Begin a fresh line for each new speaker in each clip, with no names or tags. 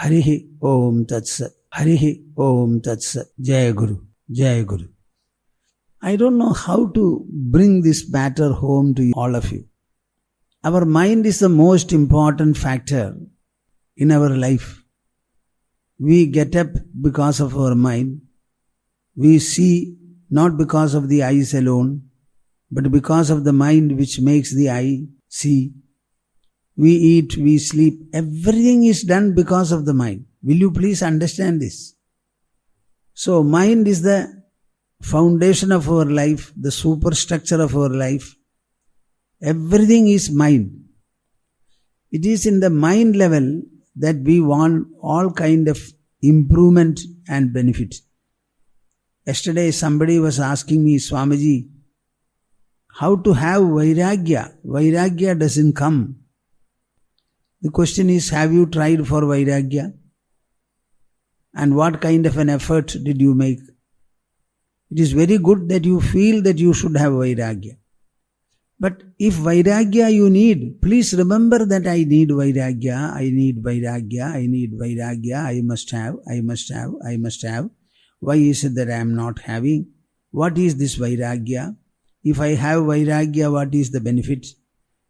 Harihi Om Tat Sat. Harihi Om Tat Sat. Jai Guru. Jai Guru. I don't know how to bring this matter home to all of you. Our mind is the most important factor in our life. We get up because of our mind. We see not because of the eyes alone, but because of the mind which makes the eye see. We eat, we sleep. Everything is done because of the mind. Will you please understand this? So mind is the foundation of our life, the superstructure of our life. Everything is mind. It is in the mind level that we want all kind of improvement and benefit. Yesterday somebody was asking me, Swamiji, how to have Vairagya? Vairagya doesn't come. The question is, have you tried for Vairagya? And what kind of an effort did you make? It is very good that you feel that you should have Vairagya. But if Vairagya you need, please remember that I need Vairagya, I need Vairagya, I need Vairagya, I must have, I must have, I must have. Why is it that I am not having? What is this Vairagya? If I have Vairagya, what is the benefit?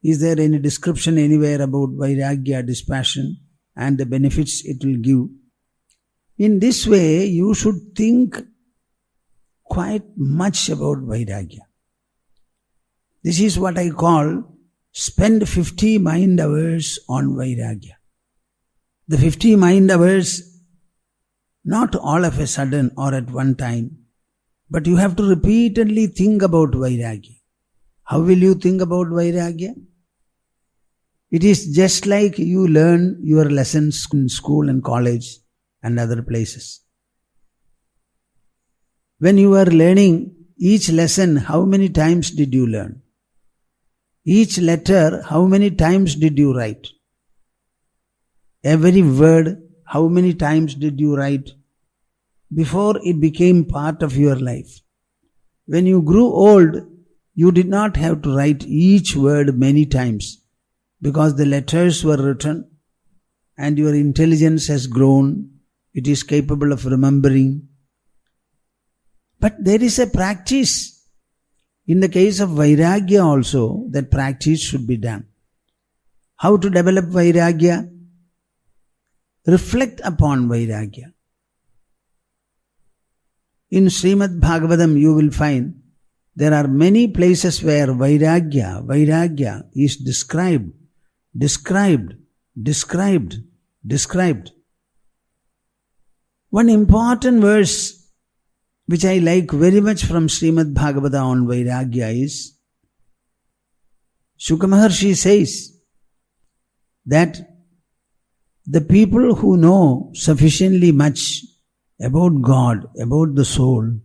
Is there any description anywhere about Vairagya, dispassion, and the benefits it will give? In this way, you should think quite much about Vairagya. This is what I call spend 50 mind hours on Vairagya. The 50 mind hours, not all of a sudden or at one time, but you have to repeatedly think about Vairagya. How will you think about Vairagya? It is just like you learn your lessons in school and college and other places. When you are learning each lesson, how many times did you learn? Each letter, how many times did you write? Every word, how many times did you write before it became part of your life? When you grew old, you did not have to write each word many times because the letters were written and your intelligence has grown. It is capable of remembering. But there is a practice. In the case of Vairagya also, that practice should be done. How to develop Vairagya? Reflect upon Vairagya. In Srimad Bhagavatam you will find there are many places where Vairagya is described. One important verse which I like very much from Srimad Bhagavatam on Vairagya is, Shuka Maharshi says that the people who know sufficiently much about God, about the soul,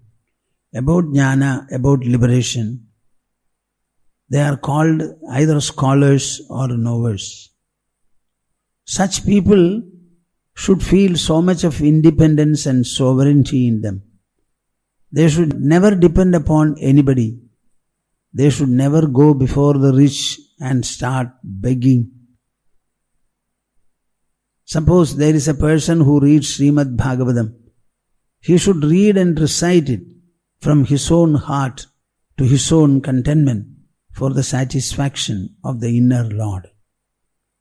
about jnana, about liberation, they are called either scholars or knowers. Such people should feel so much of independence and sovereignty in them. They should never depend upon anybody. They should never go before the rich and start begging. Suppose there is a person who reads Srimad Bhagavatam. He should read and recite it from his own heart to his own contentment for the satisfaction of the inner Lord.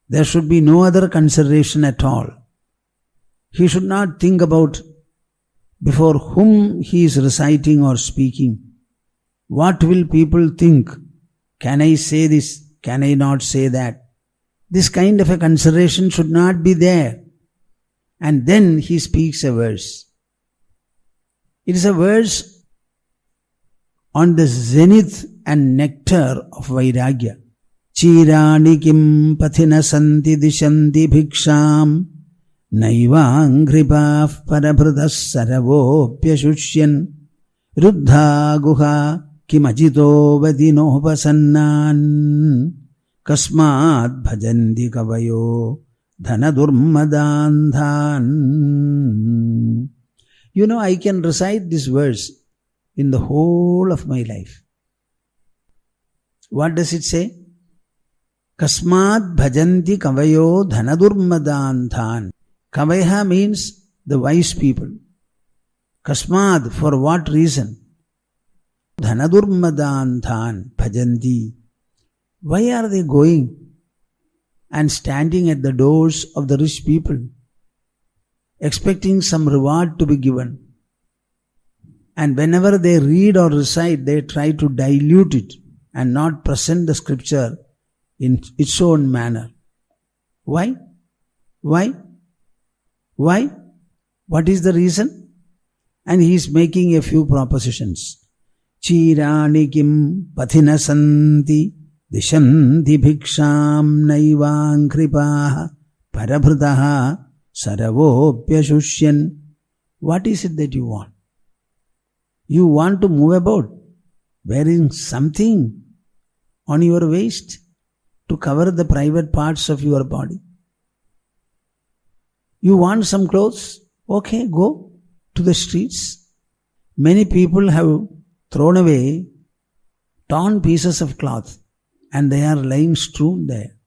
There should be no other consideration at all. He should not think about before whom he is reciting or speaking. What will people think? Can I say this? Can I not say that? This kind of a consideration should not be there. And then he speaks a verse. It is a verse on the zenith and nectar of Vairagya. Chirani kim pathina santi dishanti bhiksham Naivanghripah parabhrutas saravopyashushyan Ruddha guha kimajito vadinopasannan Kasmat bhajanti kavayo dhanadurmadanthan. You know, I can recite this verse in the whole of my life. What does it say? Kasmat bhajanti kavayo dhanadurmadanthan. Kavaiha means the wise people. Kasmad, for what reason? Dhanadurmadanthan bhajanti. Why are they going and standing at the doors of the rich people, expecting some reward to be given? And whenever they read or recite, they try to dilute it and not present the scripture in its own manner. Why? Why? Why? What is the reason? And he is making a few propositions. Chirani kim pathina santi dishanti bhiksham naivang kripaha parabhritaha saravopyashushyan. What is it that you want? You want to move about wearing something on your waist to cover the private parts of your body. You want some clothes? Okay, go to the streets. Many people have thrown away torn pieces of cloth and they are lying strewn there.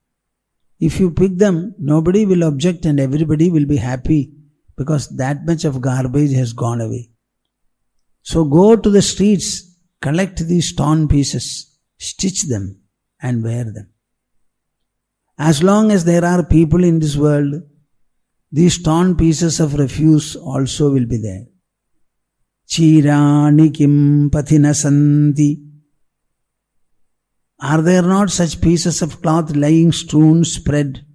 If you pick them, nobody will object and everybody will be happy because that much of garbage has gone away. So go to the streets, collect these torn pieces, stitch them and wear them. As long as there are people in this world, these torn pieces of refuse also will be there. Chirani kim pathina santi. Are there not such pieces of cloth lying strewn, spread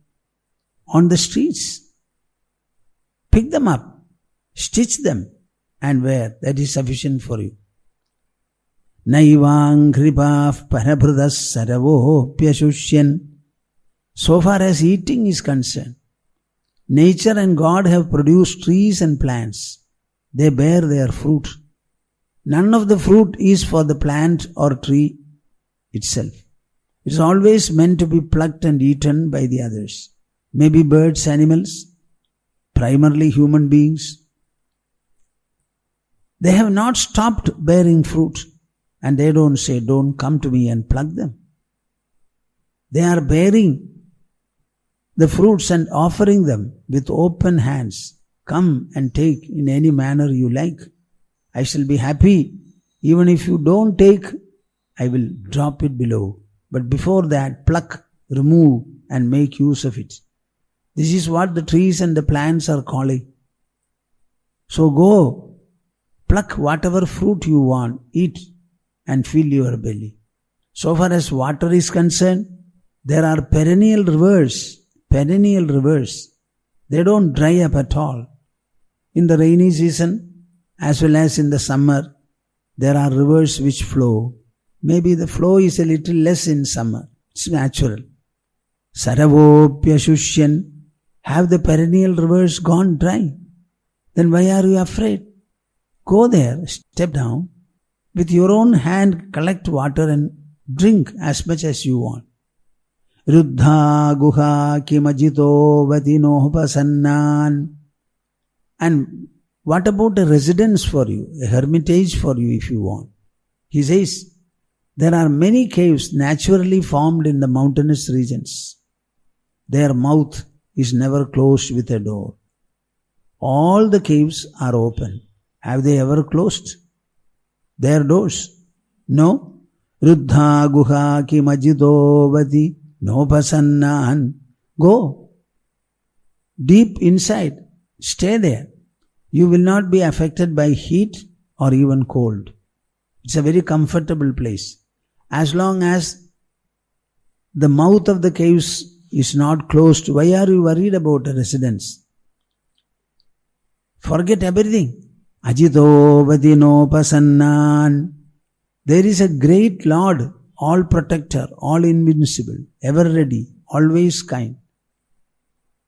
on the streets? Pick them up, stitch them and wear. That is sufficient for you. Naivang kripaf parabhrudas saravo pyashushyan. So far as eating is concerned, nature and God have produced trees and plants. They bear their fruit. None of the fruit is for the plant or tree itself. It is always meant to be plucked and eaten by the others. Maybe birds, animals, primarily human beings. They have not stopped bearing fruit and they don't say, don't come to me and pluck them. They are bearing the fruits and offering them with open hands. Come and take in any manner you like. I shall be happy. Even if you don't take, I will drop it below. But before that, pluck, remove and make use of it. This is what the trees and the plants are calling. So go, pluck whatever fruit you want, eat and fill your belly. So far as water is concerned, there are perennial rivers. Perennial rivers. They don't dry up at all. In the rainy season, as well as in the summer, there are rivers which flow. Maybe the flow is a little less in summer. It's natural. Saravopyashushyan. Have the perennial rivers gone dry? Then why are you afraid? Go there, step down. With your own hand, collect water and drink as much as you want. Ruddha guha kimajito vadinopasannan. And what about a residence for you, a hermitage for you if you want? He says, there are many caves naturally formed in the mountainous regions. Their mouth is never closed with a door. All the caves are open. Have they ever closed their doors? No. Ruddha guha kimajito vati nopasannan. Go deep inside. Stay there. You will not be affected by heat or even cold. It's a very comfortable place. As long as the mouth of the caves is not closed, why are you worried about a residence? Forget everything. Ajito vadinopasannan. There is a great Lord, all protector, all invincible, ever ready, always kind.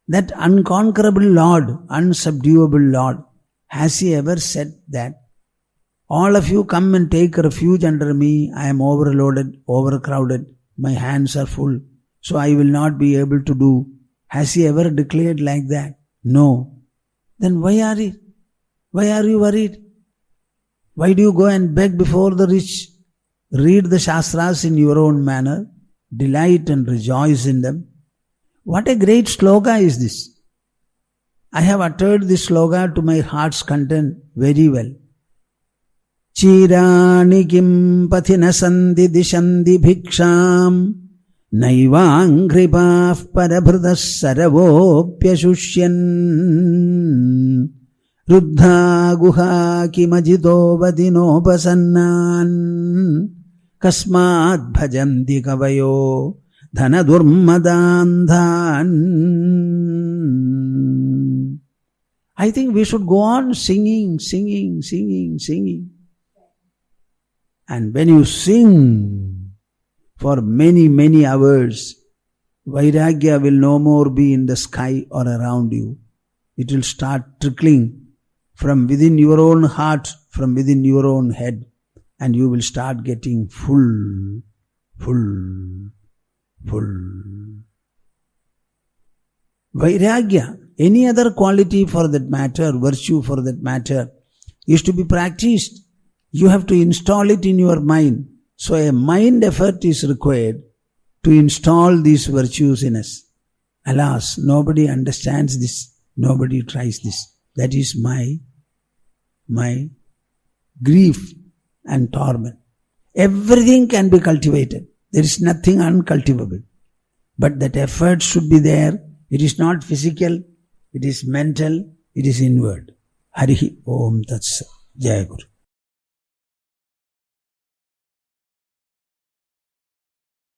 That unconquerable Lord, unsubduable Lord, has He ever said that? All of you come and take refuge under me. I am overloaded, overcrowded. My hands are full, so I will not be able to do. Has He ever declared like that? No. Then why are you worried? Why do you go and beg before the rich? Read the Shastras in your own manner. Delight and rejoice in them. What a great sloka is this. I have uttered this sloga to my heart's content very well. Chirani kim pathina sandhi dishandi bhiksham Naivanghripah parabhrudas saravopyashushyan Ruddha guha kimajito vadinopasannan Kasmat bhajanti kavayo dhanadurmadandhan. I think we should go on singing. And when you sing for many, many hours, Vairagya will no more be in the sky or around you. It will start trickling from within your own heart, from within your own head, and you will start getting full. Vairagya, any other quality for that matter, virtue for that matter, is to be practiced. You have to install it in your mind. So a mind effort is required to install these virtues in us. Alas, nobody understands this. Nobody tries this. That is my grief and torment. Everything can be cultivated. There is nothing uncultivable. But that effort should be there. It is not physical. It is mental. It is inward. Harihi Om Tat Sat. Jai Guru.